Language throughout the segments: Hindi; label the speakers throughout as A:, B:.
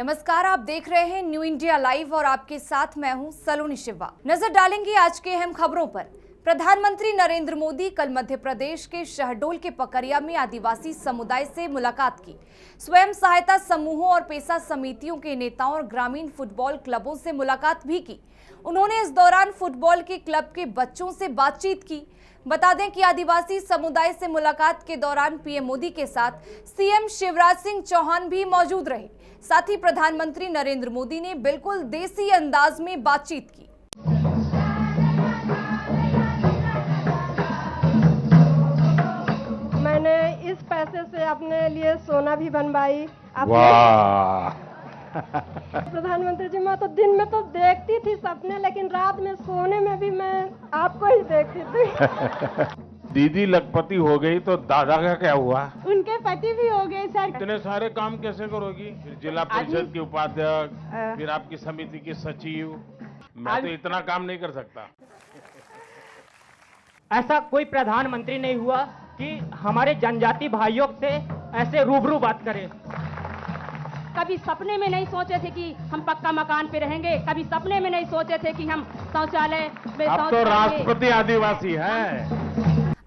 A: नमस्कार, आप देख रहे हैं न्यू इंडिया लाइव और आपके साथ मैं हूं सलोनी शिवा। नजर डालेंगे आज के अहम खबरों पर। प्रधानमंत्री नरेंद्र मोदी कल मध्य प्रदेश के शहडोल के पकरिया में आदिवासी समुदाय से मुलाकात की। स्वयं सहायता समूहों और पेशा समितियों के नेताओं और ग्रामीण फुटबॉल क्लबों से मुलाकात भी की। उन्होंने इस दौरान फुटबॉल के क्लब के बच्चों से बातचीत की। बता दें कि आदिवासी समुदाय से मुलाकात के दौरान पीएम मोदी के साथ सीएम शिवराज सिंह चौहान भी मौजूद रहे। साथ ही प्रधानमंत्री नरेंद्र मोदी ने बिल्कुल देसी अंदाज में बातचीत की।
B: मैंने इस पैसे से अपने लिए सोना भी बनवाई। प्रधानमंत्री जी, मैं तो दिन में तो देखती थी सपने, लेकिन रात में सोने में भी मैं आपको ही देखती थी।
C: दीदी लखपति हो गई तो दादा का क्या हुआ?
B: उनके पति भी हो गए सर।
C: इतने सारे काम कैसे करोगी? फिर जिला परिषद की उपाध्यक्ष, फिर आपकी समिति की सचिव। मैं तो इतना काम नहीं कर सकता।
D: ऐसा कोई प्रधानमंत्री नहीं हुआ कि हमारे जनजाति भाइयों से ऐसे रूबरू बात करे।
E: कभी सपने में नहीं सोचे थे कि हम पक्का मकान पे रहेंगे, कभी सपने में नहीं सोचे थे कि हम शौचालय में
C: अब तो राष्ट्रपति आदिवासी है।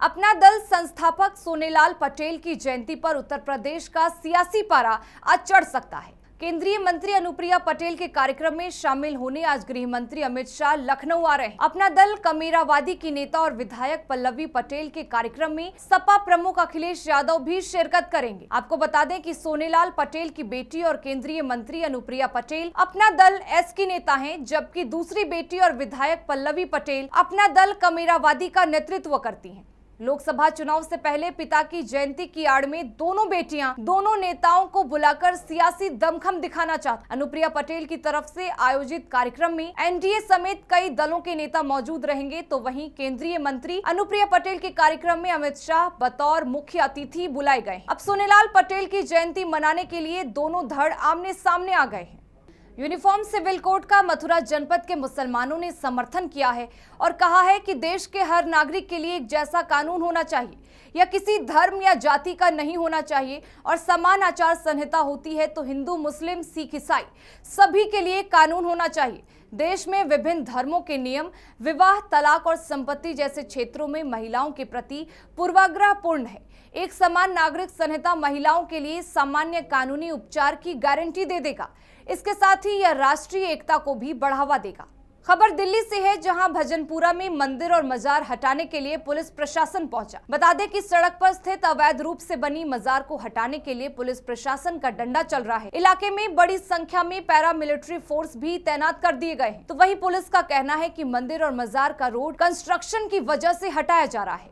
A: अपना दल संस्थापक सोनेलाल पटेल की जयंती पर उत्तर प्रदेश का सियासी पारा आज चढ़ सकता है। केंद्रीय मंत्री अनुप्रिया पटेल के कार्यक्रम में शामिल होने आज गृह मंत्री अमित शाह लखनऊ आ रहे हैं। अपना दल कमेरावादी की नेता और विधायक पल्लवी पटेल के कार्यक्रम में सपा प्रमुख अखिलेश यादव भी शिरकत करेंगे। आपको बता दें कि सोनेलाल पटेल की बेटी और केंद्रीय मंत्री अनुप्रिया पटेल अपना दल एस की नेता हैं, जबकि दूसरी बेटी और विधायक पल्लवी पटेल अपना दल कमेरावादी का नेतृत्व करती हैं। लोकसभा चुनाव से पहले पिता की जयंती की आड़ में दोनों बेटियां दोनों नेताओं को बुलाकर सियासी दमखम दिखाना चाहती। अनुप्रिया पटेल की तरफ से आयोजित कार्यक्रम में एनडीए समेत कई दलों के नेता मौजूद रहेंगे, तो वहीं केंद्रीय मंत्री अनुप्रिया पटेल के कार्यक्रम में अमित शाह बतौर मुख्य अतिथि बुलाए गए। अब सोनेलाल पटेल की जयंती मनाने के लिए दोनों धड़ आमने सामने आ गए हैं। यूनिफॉर्म सिविल कोड का मथुरा जनपद के मुसलमानों ने समर्थन किया है और कहा है कि देश के हर नागरिक के लिए एक जैसा कानून होना चाहिए, यह किसी धर्म या जाति का नहीं होना चाहिए और समान आचार संहिता होती है तो हिंदू, मुस्लिम, सिख, ईसाई सभी के लिए कानून होना चाहिए। देश में विभिन्न धर्मों के नियम विवाह, तलाक और संपत्ति जैसे क्षेत्रों में महिलाओं के प्रति पूर्वाग्रहपूर्ण है। एक समान नागरिक संहिता महिलाओं के लिए सामान्य कानूनी उपचार की गारंटी दे देगा। इसके साथ ही यह राष्ट्रीय एकता को भी बढ़ावा देगा। खबर दिल्ली से है, जहां भजनपुरा में मंदिर और मजार हटाने के लिए पुलिस प्रशासन पहुंचा। बता दें कि सड़क पर स्थित अवैध रूप से बनी मजार को हटाने के लिए पुलिस प्रशासन का डंडा चल रहा है। इलाके में बड़ी संख्या में पैरामिलिट्री फोर्स भी तैनात कर दिए गए हैं। तो वहीं पुलिस का कहना है कि मंदिर और मजार का रोड कंस्ट्रक्शन की वजह से हटाया जा रहा है।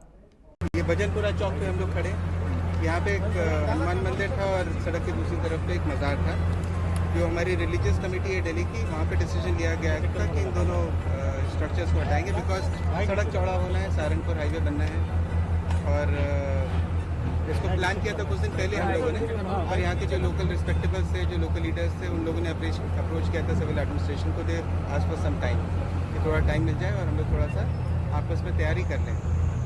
F: ये भजनपुरा चौक पे हम लोग खड़े, यहाँ पे एक हनुमान मंदिर था और सड़क के दूसरी तरफ पे एक मजार था। जो हमारी रिलीजियस कमेटी है दिल्ली की, वहाँ पे डिसीजन लिया गया था कि इन दोनों स्ट्रक्चर्स को हटाएंगे, बिकॉज सड़क चौड़ा होना है, सहारनपुर हाईवे बनना है। और इसको प्लान किया था कुछ दिन पहले हम लोगों ने, और यहाँ के जो लोकल रिस्पेक्टेबल्स थे, जो लोकल लीडर्स थे, उन लोगों ने अप्रोच किया था सिविल एडमिनिस्ट्रेशन को दे आज फॉर सम टाइम, कि थोड़ा टाइम मिल जाए और हम लोग थोड़ा सा आपस में तैयारी कर लें।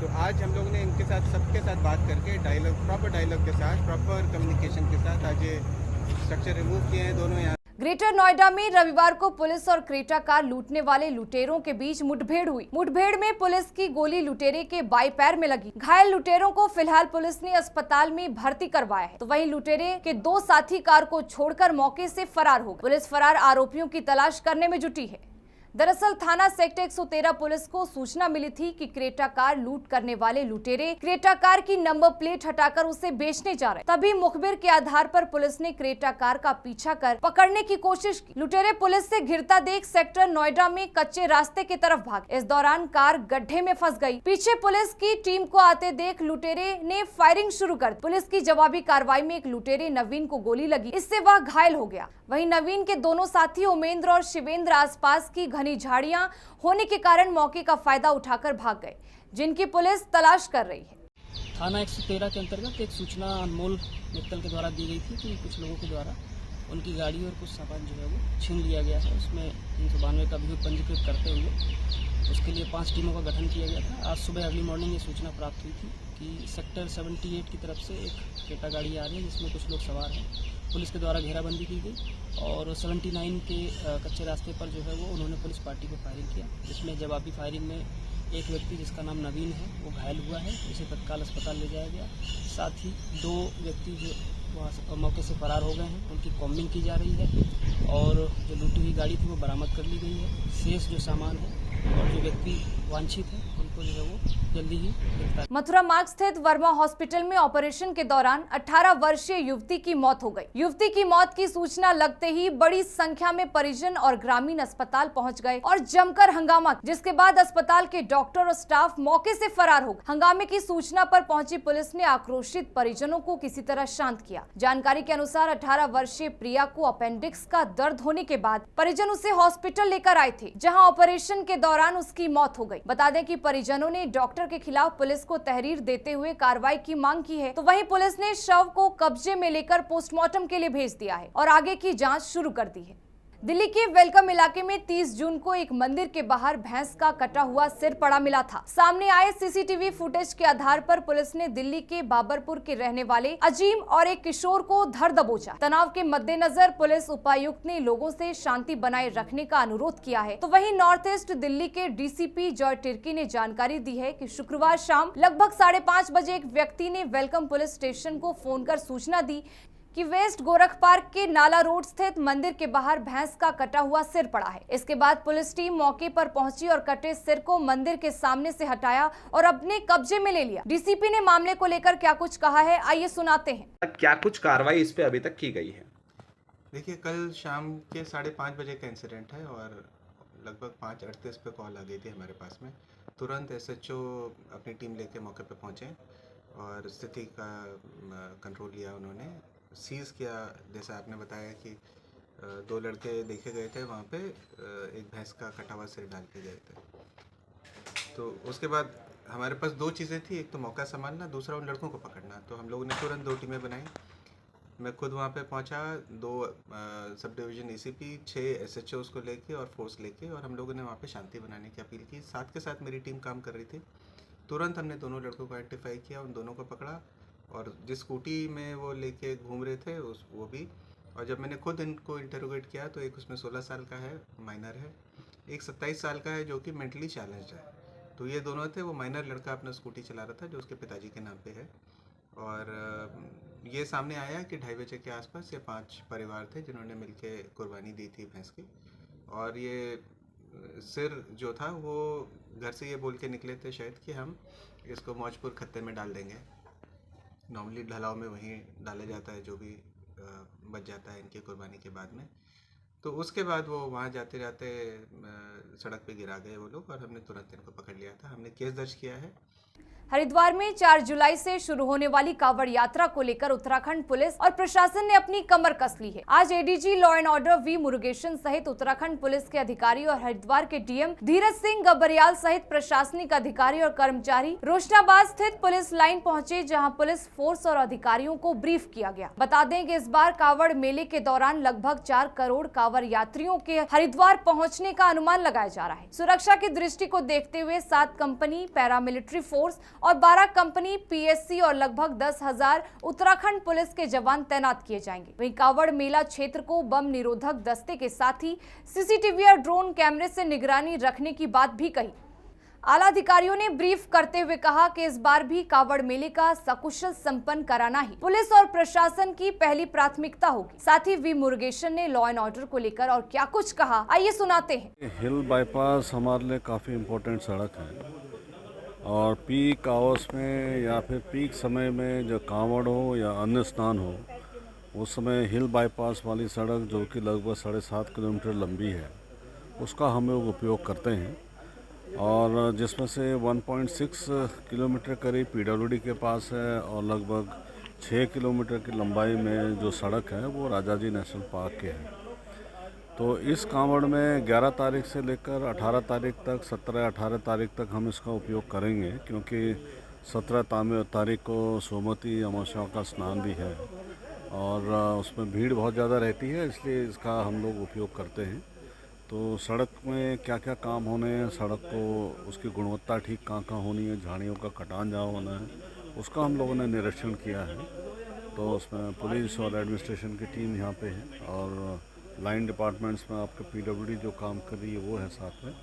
F: तो आज हम लोगों ने इनके साथ सबके साथ बात करके डायलॉग, प्रॉपर डायलॉग के साथ, प्रॉपर कम्युनिकेशन के साथ आज ये स्ट्रक्चर रिमूव किए हैं दोनों। यहाँ
A: ग्रेटर नोएडा में रविवार को पुलिस और क्रेटा कार लूटने वाले लुटेरों के बीच मुठभेड़ हुई। मुठभेड़ में पुलिस की गोली लुटेरे के बाएं पैर में लगी। घायल लुटेरों को फिलहाल पुलिस ने अस्पताल में भर्ती करवाया है। तो वहीं लुटेरे के दो साथी कार को छोड़कर मौके से फरार हो गए। पुलिस फरार आरोपियों की तलाश करने में जुटी है। दरअसल थाना सेक्टर 113 पुलिस को सूचना मिली थी कि क्रेटा कार लूट करने वाले लुटेरे क्रेटा कार की नंबर प्लेट हटाकर उसे बेचने जा रहे। तभी मुखबिर के आधार पर पुलिस ने क्रेटा कार का पीछा कर पकड़ने की कोशिश की। लुटेरे पुलिस से घिरता देख सेक्टर नोएडा में कच्चे रास्ते की तरफ भागे। इस दौरान कार गड्ढे में फंस गई। पीछे पुलिस की टीम को आते देख लुटेरे ने फायरिंग शुरू कर दी। पुलिस की जवाबी कार्रवाई में एक लुटेरे नवीन को गोली लगी, इससे वह घायल हो गया। वहीं नवीन के दोनों साथी उमेंद्र और शिवेंद्र आसपास की घनी झाड़ियां होने के कारण मौके का फायदा उठाकर भाग गए, जिनकी पुलिस तलाश कर रही है।
G: थाना 113 के अंतर्गत एक सूचना अनमोल मित्तल के द्वारा दी गई थी कि कुछ लोगों के द्वारा उनकी गाड़ी और कुछ सामान जो है वो छीन लिया गया है। उसमें 392 का भी पंजीकृत करते हुए उसके लिए 5 टीमों का गठन किया गया था। आज सुबह अर्ली मॉर्निंग ये सूचना प्राप्त हुई थी कि सेक्टर 78 की तरफ से एक क्रेटा गाड़ी आ रही है जिसमें कुछ लोग सवार हैं पुलिस के द्वारा घेराबंदी की गई और 79 के कच्चे रास्ते पर जो है वो उन्होंने पुलिस पार्टी को फायरिंग किया, जिसमें जवाबी फायरिंग में एक व्यक्ति जिसका नाम नवीन है वो घायल हुआ है, उसे तत्काल अस्पताल ले जाया गया। साथ ही 2 व्यक्ति जो वहाँ से मौके से फरार हो गए हैं, उनकी कॉम्बिंग की जा रही है और जो लूटी हुई गाड़ी थी वो बरामद कर ली गई है। शेष जो सामान है और जो व्यक्ति वांछित है उनको जो है वो जल्दी ही गिरफ्तार।
A: मथुरा मार्ग स्थित वर्मा हॉस्पिटल में ऑपरेशन के दौरान 18 वर्षीय युवती की मौत हो गई। युवती की मौत की सूचना लगते ही बड़ी संख्या में परिजन और ग्रामीण अस्पताल पहुंच गए और जमकर हंगामा, जिसके बाद अस्पताल के डॉक्टर और स्टाफ मौके से फरार हो गए। हंगामे की सूचना पर पहुंची पुलिस ने आक्रोशित परिजनों को किसी तरह शांत किया। जानकारी के अनुसार 18 वर्षीय प्रिया को अपेंडिक्स का दर्द होने के बाद परिजन उसे हॉस्पिटल लेकर आए थे, जहाँ ऑपरेशन के दौरान उसकी मौत हो गई। बता दें कि परिजनों ने डॉक्टर के खिलाफ पुलिस को तहरीर देते हुए कार्रवाई की मांग की है, तो वहीं पुलिस ने शव को कब्जे में लेकर पोस्टमार्टम के लिए भेज दिया है और आगे की जांच शुरू कर दी है। दिल्ली के वेलकम इलाके में 30 जून को एक मंदिर के बाहर भैंस का कटा हुआ सिर पड़ा मिला था। सामने आए सीसीटीवी फुटेज के आधार पर पुलिस ने दिल्ली के बाबरपुर के रहने वाले अजीम और एक किशोर को धर दबोचा। तनाव के मद्देनजर पुलिस उपायुक्त ने लोगों से शांति बनाए रखने का अनुरोध किया है। तो वहीं नॉर्थ ईस्ट दिल्ली के डीसीपी जॉय टिर्की ने जानकारी दी है कि शुक्रवार शाम लगभग 5:30 बजे एक व्यक्ति ने वेलकम पुलिस स्टेशन को फोन कर सूचना दी कि वेस्ट गोरख पार्क के नाला रोड स्थित मंदिर के बाहर भैंस का कटा हुआ सिर पड़ा है। इसके बाद पुलिस टीम मौके पर पहुंची और कटे सिर को मंदिर के सामने से हटाया और अपने कब्जे में ले लिया। डीसीपी ने मामले को लेकर क्या कुछ कहा है, आइए सुनाते हैं।
H: क्या कुछ कार्रवाई इस पे अभी तक की गई है?
F: देखिए, कल शाम के 5:30 बजे का इंसिडेंट है और लगभग 5:38 पे कॉल आ गई थी हमारे पास में। तुरंत एसएचओ अपनी टीम लेके मौके पे पहुंचे और स्थिति का कंट्रोल लिया। उन्होंने सीज़ किया, जैसा आपने बताया कि 2 लड़के देखे गए थे वहाँ पे, एक भैंस का कटा हुआ सिर डाल के गए थे। तो उसके बाद हमारे पास 2 चीज़ें थी, एक तो मौका संभालना, दूसरा उन लड़कों को पकड़ना। तो हम लोगों ने तुरंत 2 टीमें बनाई। मैं खुद वहाँ पे पहुँचा, 2 सब डिवीज़न एसीपी, 6 एसएचओ को लेके और फोर्स लेके, और हम लोगों ने वहाँ पे शांति बनाने की अपील की। साथ के साथ मेरी टीम काम कर रही थी। तुरंत हमने दोनों लड़कों को आइडेंटिफाई किया, उन दोनों को पकड़ा और जिस स्कूटी में वो लेके घूम रहे थे वो भी। और जब मैंने खुद इनको इंटरोगेट किया तो एक उसमें 16 साल का है, माइनर है, एक 27 साल का है जो कि मेंटली चैलेंज्ड है। तो ये दोनों थे। वो माइनर लड़का अपना स्कूटी चला रहा था जो उसके पिताजी के नाम पे है। और ये सामने आया कि 2:30 बजे के आसपास ये 5 परिवार थे जिन्होंने मिलके कुर्बानी दी थी भैंस की। और ये सिर जो था वो घर से ये बोल के निकले थे शायद कि हम इसको मौजपुर खत्ते में डाल देंगे। नॉर्मली ढलाव में वहीं डाला जाता है जो भी बच जाता है इनकी कुर्बानी के बाद में। तो उसके बाद वो वहाँ जाते जाते सड़क पे गिरा गए वो लोग और हमने तुरंत इनको पकड़ लिया था। हमने केस दर्ज किया है।
A: हरिद्वार में 4 जुलाई से शुरू होने वाली कांवड़ यात्रा को लेकर उत्तराखंड पुलिस और प्रशासन ने अपनी कमर कस ली है। आज ADG law and order V Murugesan सहित उत्तराखंड पुलिस के अधिकारी और हरिद्वार के डीएम धीरज सिंह गबरियाल सहित प्रशासनिक अधिकारी और कर्मचारी रोशनाबाद स्थित पुलिस लाइन पहुंचे, जहां पुलिस फोर्स और अधिकारियों को ब्रीफ किया गया। बता दें कि इस बार कांवड़ मेले के दौरान लगभग 4 करोड़ कांवड़ यात्रियों के हरिद्वार पहुँचने का अनुमान लगाया जा रहा है। सुरक्षा की दृष्टि को देखते हुए 7 कंपनी पैरामिलिट्री फोर्स और 12 कंपनी पीएससी और लगभग 10,000 उत्तराखंड पुलिस के जवान तैनात किए जाएंगे। वहीं कांवड़ मेला क्षेत्र को बम निरोधक दस्ते के साथ ही सीसीटीवी और ड्रोन कैमरे से निगरानी रखने की बात भी कही। आला अधिकारियों ने ब्रीफ करते हुए कहा कि इस बार भी कांवड़ मेले का सकुशल संपन्न कराना ही पुलिस और प्रशासन की पहली प्राथमिकता होगी। साथ ही वी मुरुगेशन ने लॉ एंड ऑर्डर को लेकर और क्या कुछ कहा, आइए सुनाते हैं।
I: हिल बाईपास हमारे लिए काफ़ी इम्पोर्टेंट सड़क है और पीक आवर्स में या फिर पीक समय में जो कांवड़ हो या अन्य स्नान हो उस समय हिल बाईपास वाली सड़क जो कि लगभग 7.5 किलोमीटर लंबी है उसका हम लोग उपयोग करते हैं। और जिसमें से 1.6 किलोमीटर करीब पीडब्ल्यूडी के पास है और लगभग 6 किलोमीटर की लंबाई में जो सड़क है वो राजाजी नेशनल पार्क के है। तो इस कांवड़ में 11 तारीख से लेकर 18 तारीख तक 17-18 तारीख तक हम इसका उपयोग करेंगे, क्योंकि 17 तारीख को सोमवती अमावस्या का स्नान भी है और उसमें भीड़ बहुत ज़्यादा रहती है, इसलिए इसका हम लोग उपयोग करते हैं। तो सड़क में क्या क्या काम होने हैं, सड़क को उसकी गुणवत्ता ठीक कहाँ होनी है, झाड़ियों का कटान जहाँ होना है, उसका हम लोगों ने निरीक्षण किया है तो उसमें पुलिस और एडमिनिस्ट्रेशन की टीम यहाँ पे है और लाइन डिपार्टमेंट्स में आपके पीडब्ल्यूडी जो काम कर रही है वो है साथ में।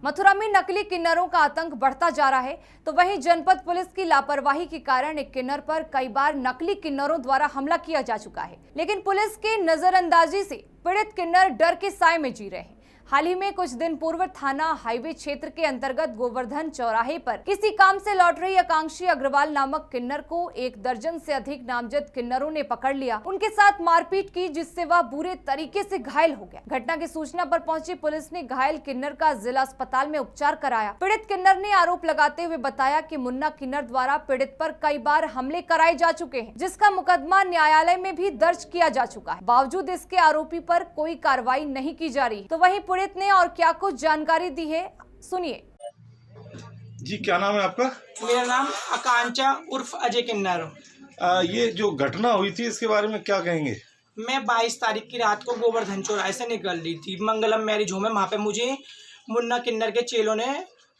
A: मथुरा में नकली किन्नरों का आतंक बढ़ता जा रहा है, तो वहीं जनपद पुलिस की लापरवाही के कारण एक किन्नर पर कई बार नकली किन्नरों द्वारा हमला किया जा चुका है, लेकिन पुलिस के नजरअंदाजी से पीड़ित किन्नर डर के साए में जी रहे हैं। हाल ही में कुछ दिन पूर्व थाना हाईवे क्षेत्र के अंतर्गत गोवर्धन चौराहे पर किसी काम से लौट रही आकांक्षी अग्रवाल नामक किन्नर को 1 दर्जन से अधिक नामजद किन्नरों ने पकड़ लिया, उनके साथ मारपीट की, जिससे वह बुरे तरीके से घायल हो गया। घटना की सूचना पर पहुंची पुलिस ने घायल किन्नर का जिला अस्पताल में उपचार कराया। पीड़ित किन्नर ने आरोप लगाते हुए बताया कि मुन्ना किन्नर द्वारा पीड़ित पर कई बार हमले कराए जा चुके हैं, जिसका मुकदमा न्यायालय में भी दर्ज किया जा चुका है। बावजूद इसके आरोपी पर कोई कार्रवाई नहीं की जा रही। तो वहीं पीड़ित ने और क्या कुछ जानकारी दी है, सुनिए।
J: जी, क्या नाम है आपका?
K: मेरा नाम आकांक्षा उर्फ अजय किन्नर।
J: ये जो घटना हुई थी इसके बारे में क्या कहेंगे?
K: मैं 22 तारीख की रात को गोवर्धन चौराहे से निकल रही थी, मंगलम मैरिज होम है, वहाँ पे मुझे मुन्ना किन्नर के चेलों ने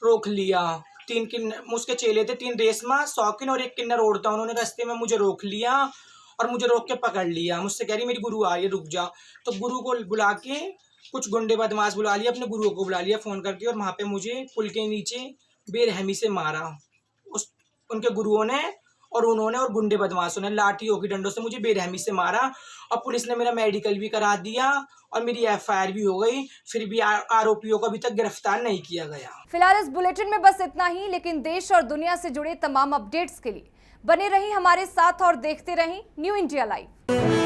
K: रोक लिया। 3 किन्नर उसके चेले थे, 3 रेशमा, शौकीन और 1 किन्नर औरता। उन्होंने रास्ते में मुझे रोक लिया और मुझे रोक के पकड़ लिया। मुझसे कह रही मेरी गुरु आ रही है, रुक जा। तो गुरु को बुला के कुछ गुंडे बदमाश बुला लिया, अपने गुरुओं को बुला लिया फ़ोन करके, और वहाँ पे मुझे पुल के नीचे बेरहमी से मारा उनके गुरुओं ने, और उन्होंने और गुंडे बदमाशों ने लाठियों की डंडों से मुझे बेरहमी से मारा। और पुलिस ने मेरा मेडिकल भी करा दिया और मेरी FIR भी हो गई, फिर भी आरोपियों को अभी तक गिरफ्तार नहीं किया गया।
A: फिलहाल इस बुलेटिन में बस इतना ही, लेकिन देश और दुनिया से जुड़े तमाम अपडेट्स के लिए बने रहिए हमारे साथ और देखते रहिए न्यू इंडिया लाइव।